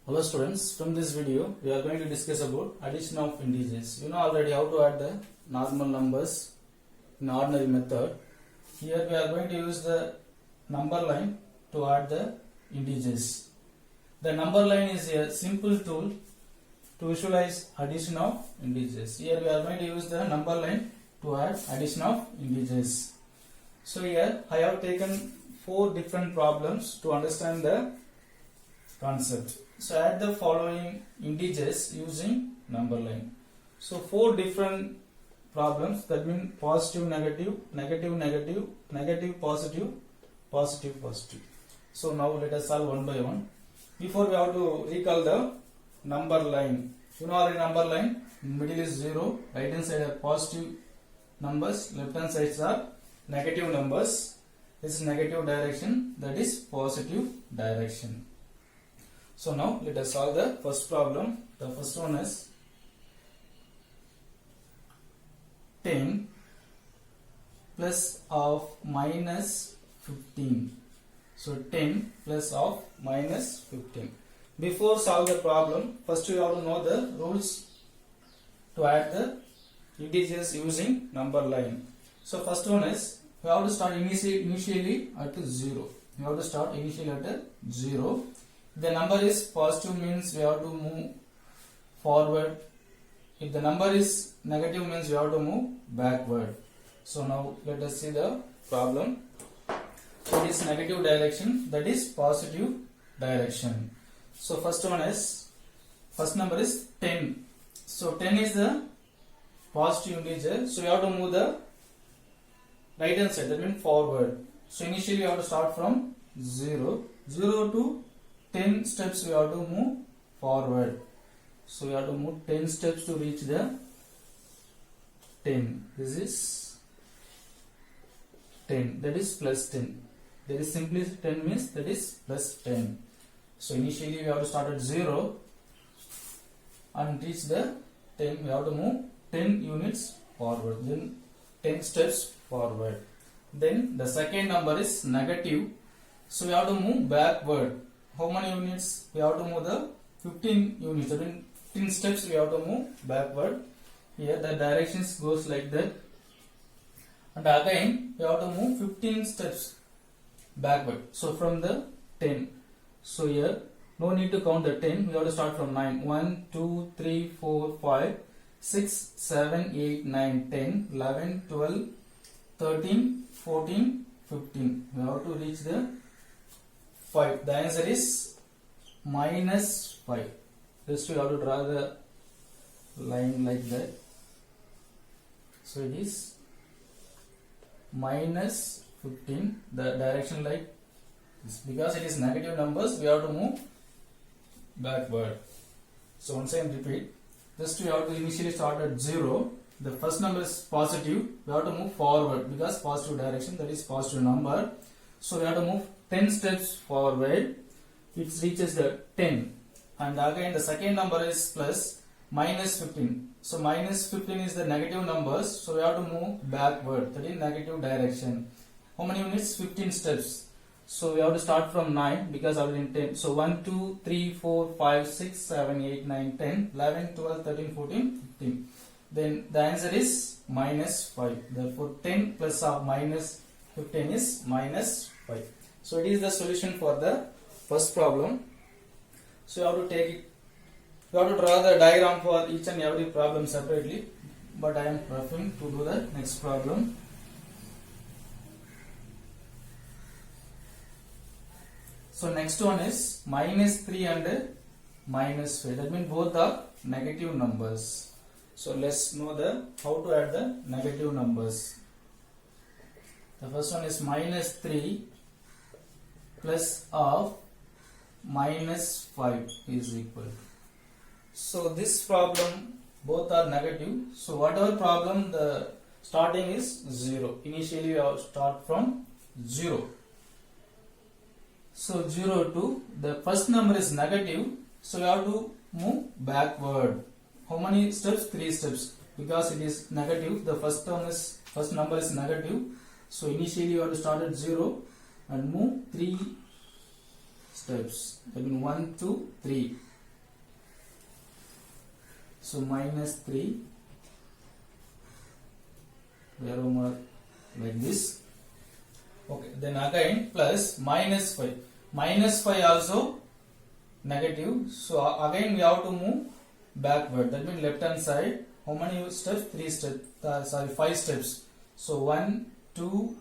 Hello students, from this video we are going to discuss about addition of integers. You know already how to add the normal numbers in ordinary method. Here we are going to use the number line to add the integers. The number line is a simple tool to visualize addition of integers. Here we are going to use the number line to add addition of integers. So here I have taken 4 different problems to understand the concept. So add the following integers using number line. So 4 different problems, that means positive, negative, negative, negative, negative, positive, positive, positive. So now let us solve one by one. Before we have to recall the number line. You know already number line, middle is 0, right hand side are positive numbers, left hand sides are negative numbers. This is negative direction, that is positive direction. So now let us solve the first problem. The first one is 10 plus of minus 15. So 10 plus of minus 15. Before solve the problem, first you have to know the rules to add the integers using number line. So first one is, we have to start initially at 0. We have to start initially at 0. The number is positive means we have to move forward. If the number is negative means we have to move backward. So now let us see the problem. So this negative direction, that is positive direction. So first number is 10. So 10 is the positive integer. So we have to move the right hand side, that means forward. So initially we have to start from 0. 0 to 10 steps we have to move forward. So we have to move 10 steps to reach the 10. This is 10. That is plus 10. That is simply 10 means that is plus 10. So initially we have to start at 0 and reach the 10. We have to move 10 units forward. Then 10 steps forward. Then the second number is negative. So we have to move backward. How many units? We have to move the 15 units. I mean 15 steps we have to move backward. Here the directions goes like that. And again we have to move 15 steps backward. So from the 10. So here no need to count the 10. We have to start from 9. 1, 2, 3, 4, 5, 6, 7, 8, 9, 10, 11, 12, 13, 14, 15. We have to reach the 5. The answer is minus 5. Just we have to draw the line like that. So it is minus 15. The direction like this. Because it is negative numbers, we have to move backward. So once I repeat, just we have to initially start at 0. The first number is positive. We have to move forward because positive direction, that is positive number. So we have to move 10 steps forward. It reaches the 10. And again the second number is plus minus 15. So minus 15 is the negative numbers. So we have to move backward. That is negative direction. How many units? 15 steps. So we have to start from 9 because already in 10. So 1, 2, 3, 4, 5, 6, 7, 8, 9, 10, 11, 12, 13, 14, 15. Then the answer is minus 5. Therefore 10 plus of minus 15 is minus 5. So it is the solution for the first problem. So you have to take it. You have to draw the diagram for each and every problem separately. But I am preferring to do the next problem. So next one is minus 3 and minus 5. That means both are negative numbers. So let's know the how to add the negative numbers. The first one is minus 3 plus of minus 5 is equal. So this problem both are negative. So whatever problem, the starting is 0. Initially we have to start from 0. So 0 to the first number is negative. So we have to move backward. How many steps? 3 steps. Because it is negative, the first number is negative. So initially you have to start at 0 and move 3 steps. That means 1, 2, 3. So minus 3 arrow mark like this. Okay, then again plus minus 5. Minus 5 also negative. So again we have to move backward. That means left hand side. How many steps? 3 steps. 5 steps. So 1, 2,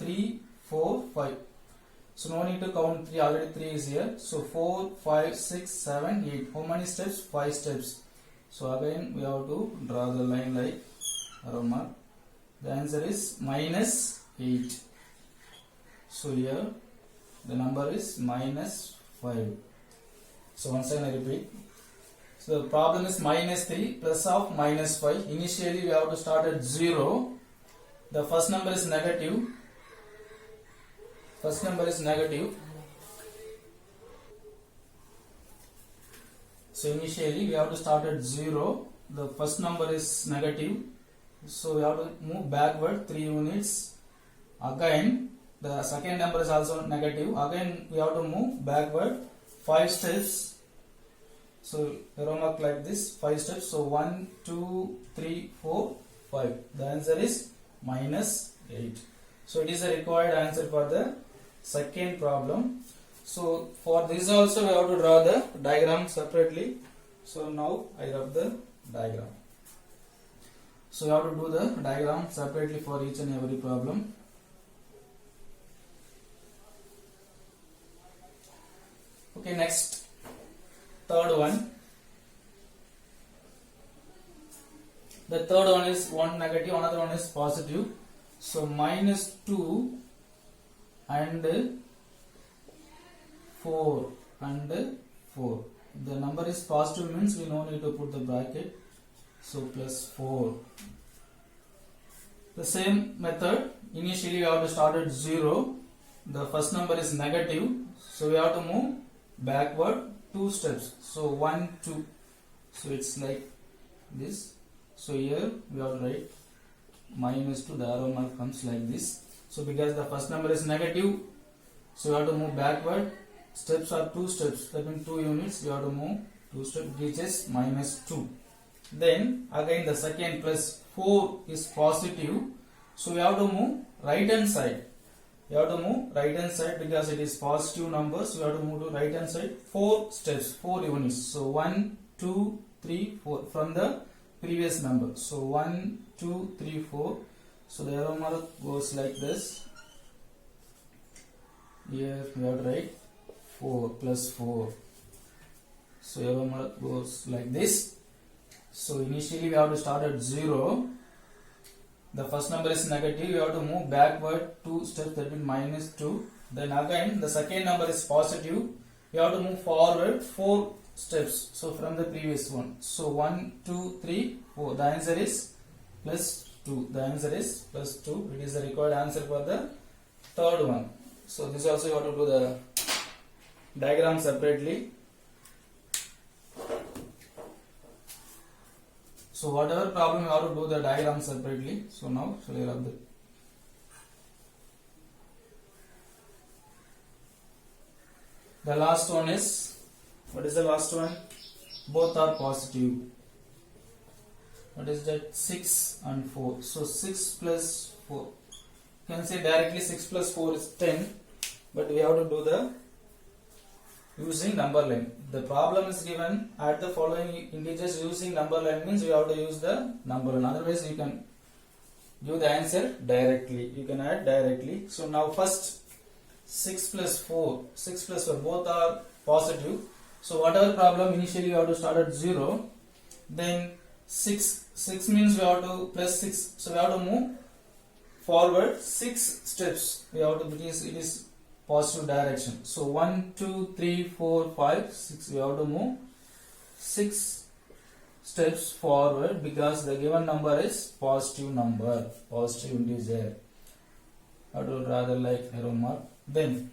3, 4, 5. So no need to count 3. Already 3 is here. So 4, 5, 6, 7, 8. How many steps? 5 steps. So again we have to draw the line like arrow mark. The answer is minus 8. So here the number is minus 5. So once again I repeat. So the problem is minus 3 plus of minus 5. Initially we have to start at 0. The first number is negative. First number is negative. So initially we have to start at 0. The first number is negative. So we have to move backward 3 units. Again the second number is also negative. Again we have to move backward 5 steps. So arrow mark like this, 5 steps. So 1, 2, 3, 4, 5. The answer is minus 8. So it is a required answer for the second problem. So for this also we have to draw the diagram separately. So now I rub the diagram. So you have to do the diagram separately for each and every problem. Okay, next, third one. The third one is one negative, another one is positive. So minus 2 and 4 and 4. The number is positive means we no need to put the bracket. So plus 4. The same method, initially we have to start at 0. The first number is negative. So we have to move backward 2 steps. So 1, 2. So it's like this. So here we have to write minus 2. The arrow mark comes like this. So because the first number is negative, so we have to move backward. Steps are 2 steps. That means 2 units. We have to move 2 steps. Reaches minus 2. Then again the second plus 4 is positive. So we have to move right hand side. You have to move right hand side because it is positive numbers. You have to move to right hand side 4 steps, 4 units. So 1, 2, 3, 4 from the previous number. So 1, 2, 3, 4. So the arrow mark goes like this. Here we have to write 4 plus 4. So arrow mark goes like this. So initially we have to start at 0. The first number is negative. You have to move backward 2 steps, that means minus 2. Then again the second number is positive. You have to move forward 4 steps. So from the previous one. So 1, 2, 3, 4. The answer is plus 2. The answer is plus 2. It is the required answer for the third one. So this also you have to do the diagram separately. So whatever problem you have to do the diagram separately. So now shall I rub the last one is, what is the last one? Both are positive. What is that? 6 and 4. So 6 plus 4. You can say directly 6 plus 4 is 10. But we have to do the using number line. The problem is given at the following integers using number line means you have to use the number line. Otherwise you can give the answer directly. You can add directly. So now first 6 plus 4. 6 plus 4 both are positive. So whatever problem initially you have to start at 0. Then 6 means we have to plus 6. So we have to move forward 6 steps. We have to, because it is positive direction. So 1, 2, 3, 4, 5, 6. We have to move 6 steps forward because the given number is positive number, positive integer. I have to rather like arrow mark. Then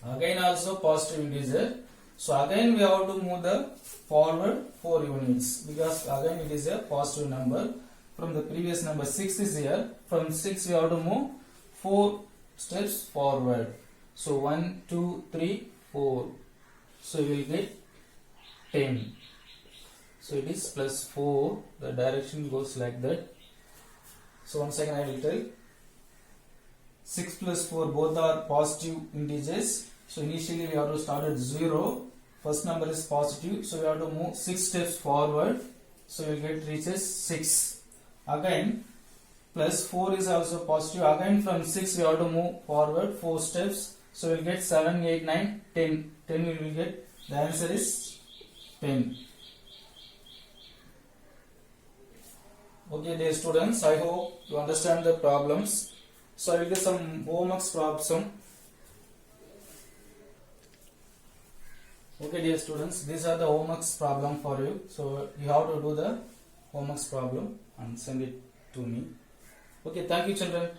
again also positive integer. So again we have to move the forward 4 units because again it is a positive number. From the previous number 6 is here. From 6 we have to move 4 steps forward. So 1, 2, 3, 4. So you will get 10. So it is plus 4. The direction goes like that. So once again I will tell. 6 plus 4 both are positive integers. So initially we have to start at 0. First number is positive. So we have to move 6 steps forward. So we will get reaches 6. Again plus 4 is also positive. Again from 6 we have to move forward 4 steps. So we will get 7, 8, 9, 10. 10 we will get. The answer is 10. Okay dear students, I hope you understand the problems. So I will get some homework problem. Okay dear students, these are the homework problem for you. So you have to do the homework problem and send it to me. Okay, thank you children.